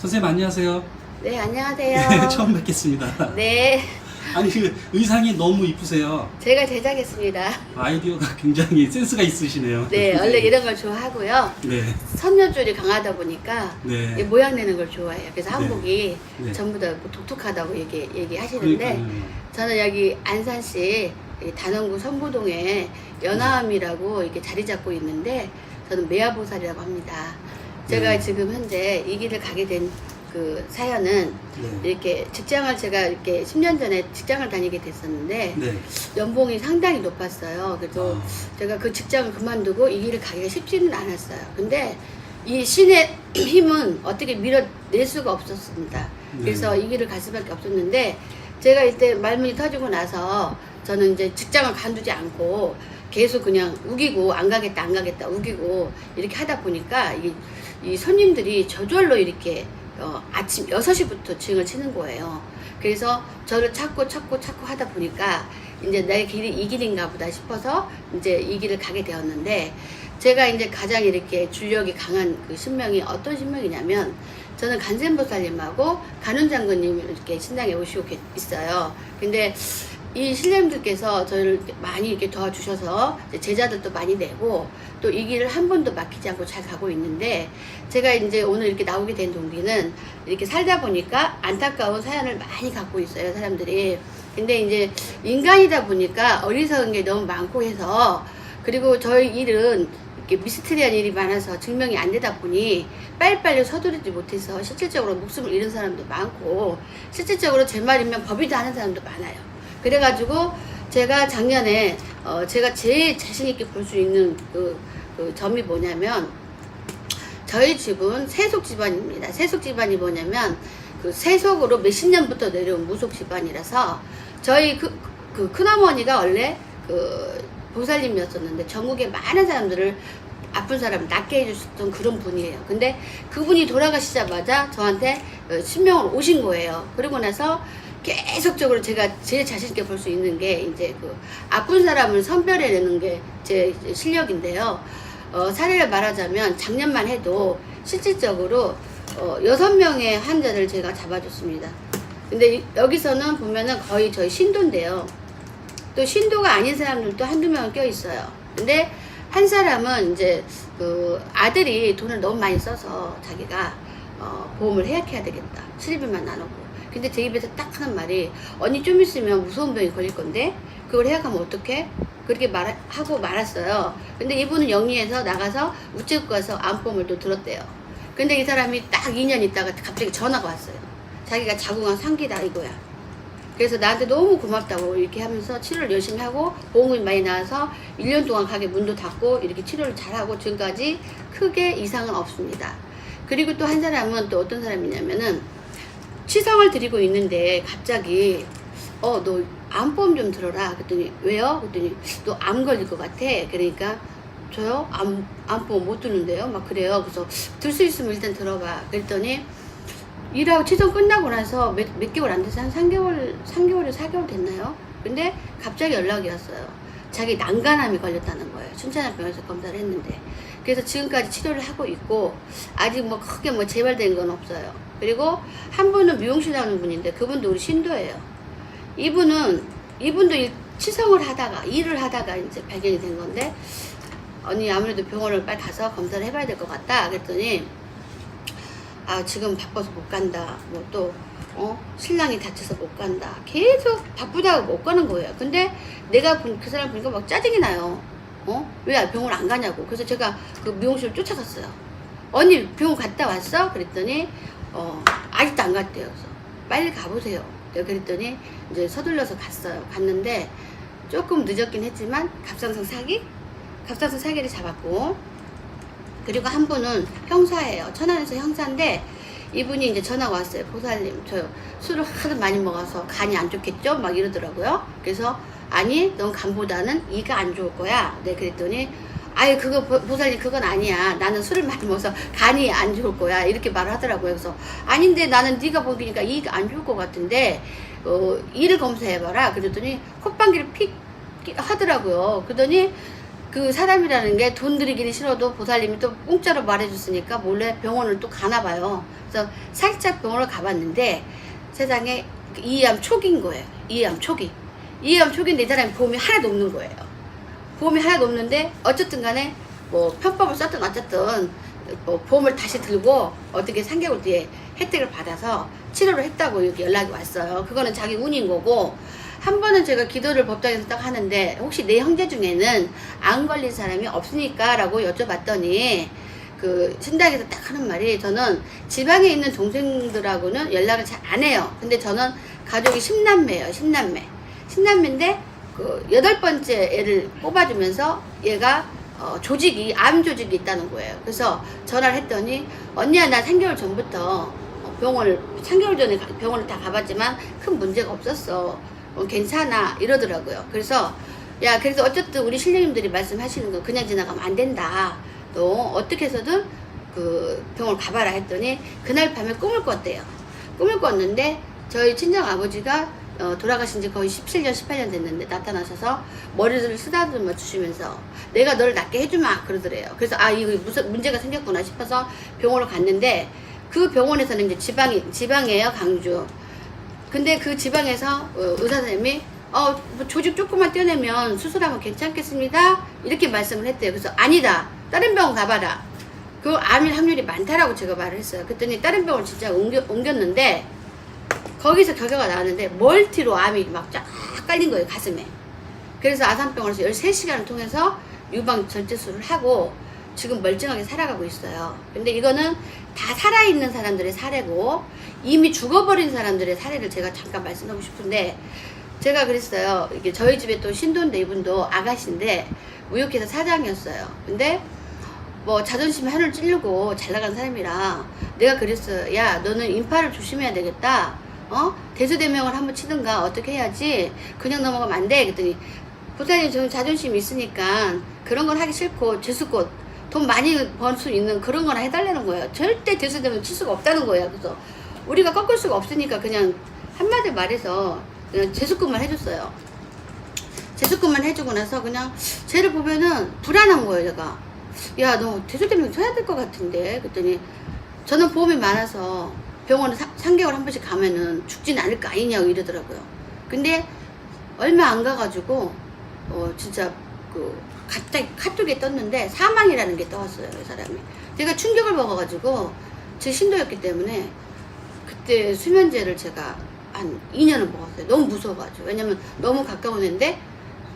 선생님 안녕하세요. 네, 네, 안녕하세요. 처음 뵙겠습니다. 네, 아니 그 의상이 너무 이쁘세요. 제가 제작했습니다. 아이디어가 굉장히 센스가 있으시네요. 네, 원래 이런 걸 좋아하고요. 네, 선녀줄이 강하다 보니까 네. 이 모양 내는 걸 좋아해요. 그래서 네. 한복이 네. 전부 다 독특하다고 얘기하시는데 그러니까요. 저는 여기 안산시 이 단원구 선부동에 연화암이라고 이렇게 자리 잡고 있는데 저는 매화보살이라고 합니다. 제가 네. 지금 현재 이 길을 가게 된 그 사연은 네. 이렇게 직장을 제가 이렇게 10년 전에 직장을 다니게 됐었는데 네. 연봉이 상당히 높았어요. 그래서 제가 그 직장을 그만두고 이 길을 가기가 쉽지는 않았어요. 근데 이 신의 힘은 어떻게 밀어낼 수가 없었습니다. 그래서 이 길을 갈 수밖에 없었는데 제가 이때 말문이 터지고 나서 저는 이제 직장을 관두지 않고 계속 그냥 우기고 안 가겠다 우기고 이렇게 하다 보니까 이 손님들이 저절로 이렇게 아침 6시부터 징을 치는 거예요. 그래서 저를 찾고 하다 보니까 이제 내 길이 이 길인가 보다 싶어서 이제 이 길을 가게 되었는데 제가 이제 가장 이렇게 줄력이 강한 그 신명이 어떤 신명이냐면 저는 간센보살님하고 간운장군님 이렇게 신당에 오시고 있어요. 근데 이 신령님들께서 저를 많이 이렇게 도와주셔서 제자들도 많이 내고 또 이 길을 한 번도 막히지 않고 잘 가고 있는데 제가 이제 오늘 이렇게 나오게 된 동기는 이렇게 살다 보니까 안타까운 사연을 많이 갖고 있어요, 사람들이. 근데 이제 인간이다 보니까 어리석은 게 너무 많고 해서 그리고 저희 일은 이렇게 미스테리한 일이 많아서 증명이 안 되다 보니 빨리빨리 서두르지 못해서 실질적으로 목숨을 잃은 사람도 많고 실질적으로 제 말이면 법이다 하는 사람도 많아요. 그래가지고 제가 작년에 제가 제일 자신있게 볼 수 있는 그 점이 뭐냐면 저희 집은 세속 집안입니다. 세속 집안이 뭐냐면 그 세속으로 몇십 년부터 내려온 무속 집안이라서 저희 그 큰어머니가 원래 그 보살님이었었는데 전국에 많은 사람들을 아픈 사람을 낫게 해주셨던 그런 분이에요. 근데 그분이 돌아가시자마자 저한테 신명을 오신 거예요. 그러고 나서 계속적으로 제가 제일 자신있게 볼 수 있는 게 이제 그 아픈 사람을 선별해내는 게 제 실력인데요. 사례를 말하자면 작년만 해도 실질적으로 6명의 환자를 제가 잡아줬습니다. 근데 여기서는 보면은 거의 저희 신도인데요. 또 신도가 아닌 사람들도 한두 명은 껴있어요. 근데 한 사람은 이제 그 아들이 돈을 너무 많이 써서 자기가 보험을 해약해야 되겠다. 수리비만 나누고. 근데 제 입에서 딱 하는 말이 언니 좀 있으면 무서운 병이 걸릴 건데 그걸 해약하면 어떡해? 그렇게 하고 말았어요. 근데 이분은 영리해서 나가서 우체국 가서 암보험을 또 들었대요. 근데 이 사람이 딱 2년 있다가 갑자기 전화가 왔어요. 자기가 자궁암 3기다 이거야. 그래서 나한테 너무 고맙다고 이렇게 하면서 치료를 열심히 하고 보험이 많이 나와서 1년 동안 가게 문도 닫고 이렇게 치료를 잘하고 지금까지 크게 이상은 없습니다. 그리고 또 한 사람은 또 어떤 사람이냐면은 치성을 드리고 있는데 갑자기 너 암보험 좀 들어라. 그랬더니 왜요? 그랬더니 너 암 걸릴 것 같아. 그러니까 저요? 암보험 못 드는데요? 막 그래요. 그래서 들 수 있으면 일단 들어봐. 그랬더니 일하고 치성 끝나고 나서 몇 개월 안 돼서 한 3개월에서 4개월 됐나요? 근데 갑자기 연락이 왔어요. 자기 난간암이 걸렸다는 거예요. 춘천병원에서 검사를 했는데. 그래서 지금까지 치료를 하고 있고 아직 뭐 크게 뭐 재발된 건 없어요. 그리고 한 분은 미용실 하는 분인데 그분도 우리 신도예요. 이분도 치성을 하다가 일을 하다가 이제 발견이 된 건데 언니 아무래도 병원을 빨리 가서 검사를 해봐야 될 것 같다. 그랬더니 지금 바빠서 못 간다. 뭐 또 신랑이 다쳐서 못 간다. 계속 바쁘다고 못 가는 거예요. 근데 내가 그 사람 보니까 막 짜증이 나요. 왜 병원 안 가냐고. 그래서 제가 그 미용실을 쫓아갔어요. 언니 병원 갔다 왔어? 그랬더니 아직도 안 갔대요. 그래서 빨리 가보세요. 그랬더니 이제 서둘러서 갔어요. 갔는데 조금 늦었긴 했지만 갑상선 사기를 잡았고, 그리고 한 분은 형사예요. 천안에서 형사인데 이분이 이제 전화가 왔어요. 보살님 저 술을 하도 많이 먹어서 간이 안 좋겠죠? 막 이러더라고요. 그래서 아니 넌 간보다는 이가 안 좋을 거야. 네, 그랬더니 아예 그거 보살님 그건 아니야. 나는 술을 많이 먹어서 간이 안 좋을 거야. 이렇게 말을 하더라고요. 그래서 아닌데 나는 네가 보기니까 이가 안 좋을 것 같은데 이를 검사해봐라. 그랬더니 콧방귀를 픽 하더라고요. 그러더니 그 사람이라는 게 돈 들이기는 싫어도 보살님이 또 공짜로 말해줬으니까 몰래 병원을 또 가나 봐요. 그래서 살짝 병원을 가봤는데 세상에 이암 초기인 거예요. 이암 초기. 이암 초기인데 이 사람이 보험이 하나도 없는 거예요. 보험이 하나도 없는데 어쨌든 간에 뭐 편법을 썼든 어쨌든 뭐 보험을 다시 들고 어떻게 3개월 뒤에 혜택을 받아서 치료를 했다고 이렇게 연락이 왔어요. 그거는 자기 운인 거고, 한 번은 제가 기도를 법당에서 딱 하는데 혹시 내 형제 중에는 안 걸린 사람이 없으니까 라고 여쭤봤더니 그 신당에서 딱 하는 말이, 저는 지방에 있는 동생들하고는 연락을 잘 안 해요. 근데 저는 가족이 10남매예요. 10남매인데 그 8번째 애를 뽑아주면서 얘가 조직이 암 조직이 있다는 거예요. 그래서 전화를 했더니, 언니야 나 3개월 전부터 3개월 전에 병원을 다 가봤지만 큰 문제가 없었어. 괜찮아 이러더라고요. 그래서 그래서 어쨌든 우리 신령님들이 말씀하시는 거 그냥 지나가면 안 된다. 너 어떻게 해서든 그 병원 가봐라 했더니 그날 밤에 꿈을 꿨대요. 꿈을 꿨는데 저희 친정 아버지가 돌아가신 지 거의 17년 18년 됐는데 나타나셔서 머리를 쓰다듬어 주시면서 내가 너를 낫게 해주마 그러더래요. 그래서 이거 무슨 문제가 생겼구나 싶어서 병원을 갔는데, 그 병원에서는 이제 지방이에요, 강주. 근데 그 지방에서 의사 선생님이 뭐 조직 조금만 떼어내면 수술하면 괜찮겠습니다 이렇게 말씀을 했대요. 그래서 아니다, 다른 병원 가봐라. 그 암일 확률이 많다라고 제가 말을 했어요. 그랬더니 다른 병원 진짜 옮겼는데 거기서 결과가 나왔는데 멀티로 암이 막 쫙 깔린 거예요, 가슴에. 그래서 아산병원에서 13시간을 통해서 유방 절제술을 하고 지금 멀쩡하게 살아가고 있어요. 근데 이거는 다 살아있는 사람들의 사례고 이미 죽어버린 사람들의 사례를 제가 잠깐 말씀하고 싶은데, 제가 그랬어요. 이게 저희 집에 또 신도인데 이분도 아가씨인데 무역회사 사장이었어요. 근데 뭐 자존심에 하늘 찌르고 잘 나간 사람이라 내가 그랬어요. 야, 너는 인파를 조심해야 되겠다. 대수대명을 한번 치든가 어떻게 해야지 그냥 넘어가면 안 돼. 그랬더니 보살님 저는 자존심이 있으니까 그런 건 하기 싫고 재수꽃 돈 많이 벌 수 있는 그런 거나 해달라는 거예요. 절대 대수대명 칠 수가 없다는 거예요. 그래서 우리가 꺾을 수가 없으니까 그냥 한마디 말해서 그냥 재수꾼만 해줬어요. 재수꾼만 해주고 나서 그냥 쟤를 보면은 불안한 거예요. 제가 야, 너 대수대명 쳐야 될 것 같은데. 그랬더니 저는 보험이 많아서 병원에 3개월 한 번씩 가면은 죽진 않을 거 아니냐고 이러더라고요. 근데 얼마 안 가가지고 진짜 갑자기 카톡에 떴는데 사망이라는 게 떠왔어요. 이 사람이. 제가 충격을 먹어가지고 제 신도였기 때문에 그때 수면제를 제가 한 2년을 먹었어요. 너무 무서워가지고. 왜냐면 너무 가까운 애인데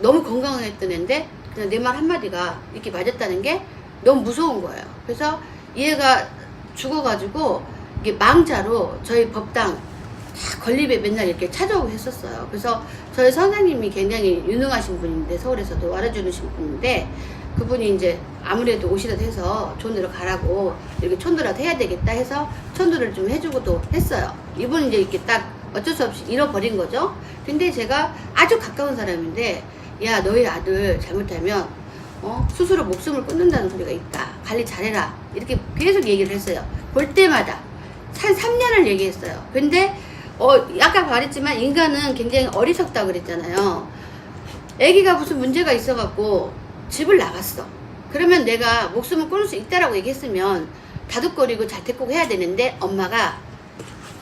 너무 건강했던 애인데 그냥 내 말 한마디가 이렇게 맞았다는 게 너무 무서운 거예요. 그래서 얘가 죽어가지고 이게 망자로 저희 법당 다 건립에 맨날 이렇게 찾아오고 했었어요. 그래서 저희 선생님이 굉장히 유능하신 분인데 서울에서도 알아주신 분인데 그분이 이제 아무래도 오시라도 해서 촌으로 가라고 이렇게 촌도라도 해야 되겠다 해서 촌도를 좀 해주고 또 했어요. 이분은 이제 이렇게 딱 어쩔 수 없이 잃어버린 거죠. 근데 제가 아주 가까운 사람인데 야, 너희 아들 잘못하면 스스로 목숨을 끊는다는 소리가 있다. 관리 잘해라. 이렇게 계속 얘기를 했어요. 볼 때마다 한 3년을 얘기했어요. 근데 아까 말했지만 인간은 굉장히 어리석다고 그랬잖아요. 애기가 무슨 문제가 있어갖고 집을 나갔어. 그러면 내가 목숨을 끊을 수 있다라고 얘기했으면 다독거리고 잘 데리고 해야 되는데 엄마가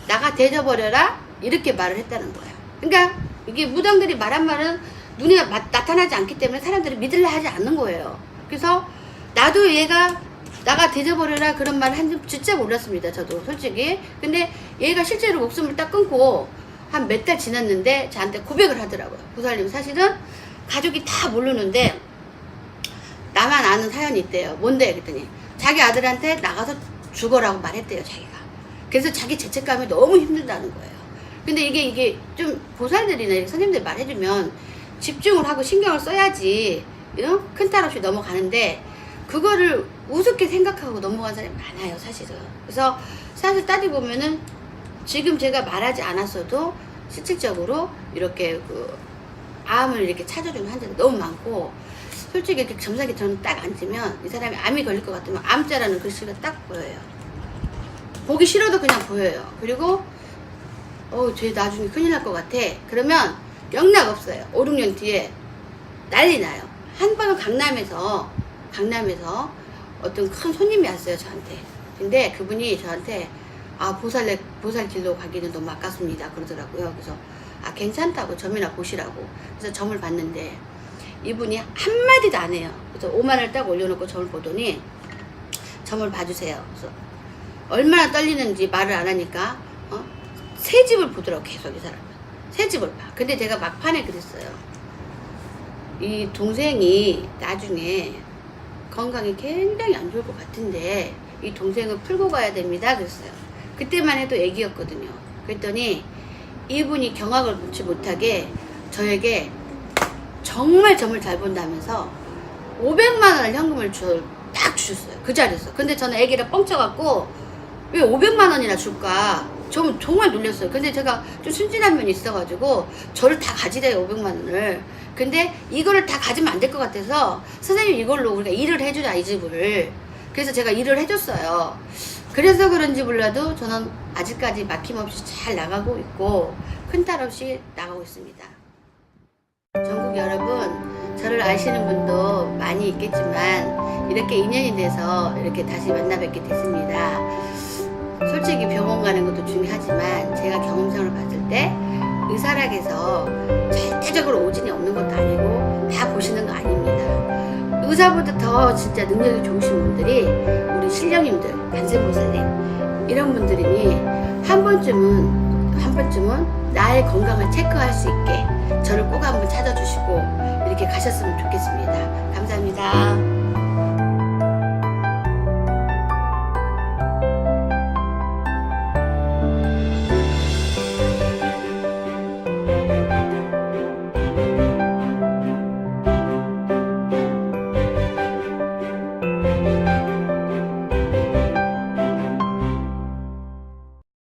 나가 대져버려라 이렇게 말을 했다는 거야. 그러니까 이게 무당들이 말한 말은 눈에 나타나지 않기 때문에 사람들이 믿으려 하지 않는 거예요. 그래서 나도 얘가 나가 대져버려라 그런 말을 한지 진짜 몰랐습니다. 저도 솔직히. 근데 얘가 실제로 목숨을 딱 끊고 한 몇 달 지났는데 저한테 고백을 하더라고요. 보살님 사실은 가족이 다 모르는데 나만 아는 사연이 있대요. 뭔데? 그랬더니 자기 아들한테 나가서 죽어라고 말했대요. 자기가. 그래서 자기 죄책감이 너무 힘들다는 거예요. 근데 이게 좀 보살들이나 이렇게 선생님들 말해주면 집중을 하고 신경을 써야지 큰 탈 없이 넘어가는데 그거를 우습게 생각하고 넘어간 사람이 많아요, 사실은. 그래서 사실 따지고 보면은 지금 제가 말하지 않았어도 실질적으로 이렇게 암을 이렇게 찾아주는 환자들 너무 많고, 솔직히 이렇게 점사기 저는 딱 앉으면 이 사람이 암이 걸릴 것 같으면 암자라는 글씨가 딱 보여요. 보기 싫어도 그냥 보여요. 그리고 쟤 나중에 큰일 날 것 같아. 그러면 영락 없어요. 5, 6년 뒤에 난리 나요. 한 번은 강남에서 어떤 큰 손님이 왔어요, 저한테. 근데 그분이 저한테 보살길로 가기는 너무 아깝습니다 그러더라고요. 그래서 괜찮다고, 점이나 보시라고. 그래서 점을 봤는데 이분이 한마디도 안 해요. 그래서 5만 원을 딱 올려놓고 점을 보더니, 점을 봐주세요. 그래서 얼마나 떨리는지 말을 안 하니까 새 집을 보더라고. 계속 이 사람은 새 집을 봐. 근데 제가 막판에 그랬어요. 이 동생이 나중에 건강이 굉장히 안 좋을 것 같은데 이 동생을 풀고 가야 됩니다 그랬어요. 그때만 해도 애기였거든요. 그랬더니 이분이 경악을 놓지 못하게 저에게 정말 점을 잘 본다면서 500만 원을 현금을 딱 주셨어요. 그 자리에서. 근데 저는 애기를 뻥쳐갖고 왜 500만 원이나 줄까? 저는 정말 놀랐어요. 근데 제가 좀 순진한 면이 있어가지고 저를 다 가지래요, 500만 원을. 근데 이거를 다 가지면 안 될 것 같아서 선생님 이걸로 우리가 일을 해주자, 이 집을. 그래서 제가 일을 해줬어요. 그래서 그런지 몰라도 저는 아직까지 막힘없이 잘 나가고 있고 큰탈 없이 나가고 있습니다. 전국 여러분, 저를 아시는 분도 많이 있겠지만 이렇게 인연이 돼서 이렇게 다시 만나 뵙게 됐습니다. 솔직히 병원 가는 것도 중요하지만 제가 경험상으로 봤을 때 의사락에서 절대적으로 오진이 없는 것도 아니고 다 보시는 거 아닙니다. 의사보다 더 진짜 능력이 좋으신 분들이 우리 신령님들, 관세음보살님 이런 분들이니 한 번쯤은 나의 건강을 체크할 수 있게 저를 꼭 한번 찾아주시고 이렇게 가셨으면 좋겠습니다. 감사합니다.